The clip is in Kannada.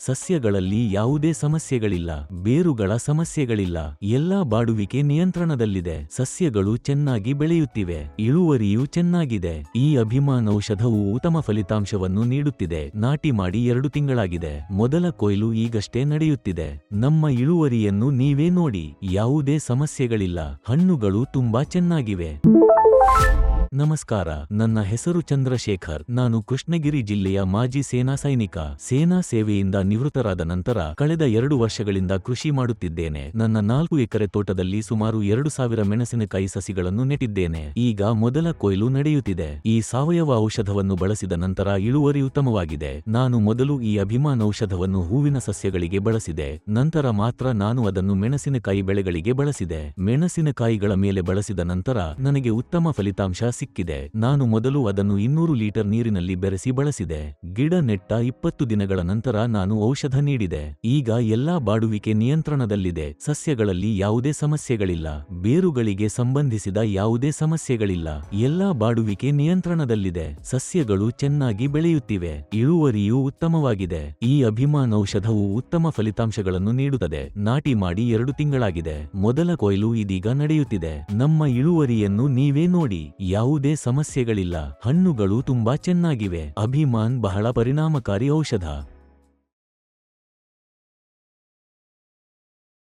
ಸಸ್ಯಗಳಲ್ಲಿ ಯಾವುದೇ ಸಮಸ್ಯೆಗಳಿಲ್ಲ, ಬೇರುಗಳ ಸಮಸ್ಯೆಗಳಿಲ್ಲ, ಎಲ್ಲಾ ಬಾಡುವಿಕೆ ನಿಯಂತ್ರಣದಲ್ಲಿದೆ. ಸಸ್ಯಗಳು ಚೆನ್ನಾಗಿ ಬೆಳೆಯುತ್ತಿವೆ, ಇಳುವರಿಯೂ ಚೆನ್ನಾಗಿದೆ. ಈ ಅಭಿಮಾನ್ ಔಷಧವು ಉತ್ತಮ ಫಲಿತಾಂಶವನ್ನು ನೀಡುತ್ತಿದೆ. ನಾಟಿ ಮಾಡಿ 2 ತಿಂಗಳಾಗಿದೆ. ಮೊದಲ ಕೊಯ್ಲು ಈಗಷ್ಟೇ ನಡೆಯುತ್ತಿದೆ. ನಮ್ಮ ಇಳುವರಿಯನ್ನು ನೀವೇ ನೋಡಿ, ಯಾವುದೇ ಸಮಸ್ಯೆಗಳಿಲ್ಲ, ಹಣ್ಣುಗಳು ತುಂಬಾ ಚೆನ್ನಾಗಿವೆ. ನಮಸ್ಕಾರ, ನನ್ನ ಹೆಸರು ಚಂದ್ರಶೇಖರ್. ನಾನು ಕೃಷ್ಣಗಿರಿ ಜಿಲ್ಲೆಯ ಮಾಜಿ ಸೇನಾ ಸೈನಿಕ. ಸೇನಾ ಸೇವೆಯಿಂದ ನಿವೃತ್ತರಾದ ನಂತರ ಕಳೆದ 2 ವರ್ಷಗಳಿಂದ ಕೃಷಿ ಮಾಡುತ್ತಿದ್ದೇನೆ. ನನ್ನ 4 ಎಕರೆ ತೋಟದಲ್ಲಿ ಸುಮಾರು 2000 ಮೆಣಸಿನಕಾಯಿ ಸಸಿಗಳನ್ನು ನೆಟ್ಟಿದ್ದೇನೆ. ಈಗ ಮೊದಲ ಕೊಯ್ಲು ನಡೆಯುತ್ತಿದೆ. ಈ ಸಾವಯವ ಔಷಧವನ್ನು ಬಳಸಿದ ನಂತರ ಇಳುವರಿ ಉತ್ತಮವಾಗಿದೆ. ನಾನು ಮೊದಲು ಈ ಅಭಿಮಾನ್ ಔಷಧವನ್ನು ಹೂವಿನ ಸಸ್ಯಗಳಿಗೆ ಬಳಸಿದೆ, ನಂತರ ಮಾತ್ರ ನಾನು ಅದನ್ನು ಮೆಣಸಿನಕಾಯಿ ಬೆಳೆಗಳಿಗೆ ಬಳಸಿದೆ. ಮೆಣಸಿನಕಾಯಿಗಳ ಮೇಲೆ ಬಳಸಿದ ನಂತರ ನನಗೆ ಉತ್ತಮ ಫಲಿತಾಂಶ ಸಿಕ್ಕಿದೆ. ನಾನು ಮೊದಲು ಅದನ್ನು 200 ಲೀಟರ್ ನೀರಿನಲ್ಲಿ ಬೆರೆಸಿ ಬಳಸಿದೆ. ಗಿಡ ನೆಟ್ಟ 20 ದಿನಗಳ ನಂತರ ನಾನು ಔಷಧ ನೀಡಿದೆ. ಈಗ ಎಲ್ಲಾ ಬಾಡುವಿಕೆ ನಿಯಂತ್ರಣದಲ್ಲಿದೆ. ಸಸ್ಯಗಳಲ್ಲಿ ಯಾವುದೇ ಸಮಸ್ಯೆಗಳಿಲ್ಲ, ಬೇರುಗಳಿಗೆ ಸಂಬಂಧಿಸಿದ ಯಾವುದೇ ಸಮಸ್ಯೆಗಳಿಲ್ಲ, ಎಲ್ಲಾ ಬಾಡುವಿಕೆ ನಿಯಂತ್ರಣದಲ್ಲಿದೆ. ಸಸ್ಯಗಳು ಚೆನ್ನಾಗಿ ಬೆಳೆಯುತ್ತಿವೆ, ಇಳುವರಿಯೂ ಉತ್ತಮವಾಗಿದೆ. ಈ ಅಭಿಮಾನ್ ಔಷಧವು ಉತ್ತಮ ಫಲಿತಾಂಶಗಳನ್ನು ನೀಡುತ್ತದೆ. ನಾಟಿ ಮಾಡಿ 2 ತಿಂಗಳಾಗಿದೆ. ಮೊದಲ ಕೊಯ್ಲು ಇದೀಗ ನಡೆಯುತ್ತಿದೆ. ನಮ್ಮ ಇಳುವರಿಯನ್ನು ನೀವೇ ನೋಡಿ, ಯಾವುದೇ ಸಮಸ್ಯೆಗಳಿಲ್ಲ, ಹಣ್ಣುಗಳು ತುಂಬಾ ಚೆನ್ನಾಗಿವೆ. ಅಭಿಮಾನ್ ಬಹಳ ಪರಿಣಾಮಕಾರಿ ಔಷಧ.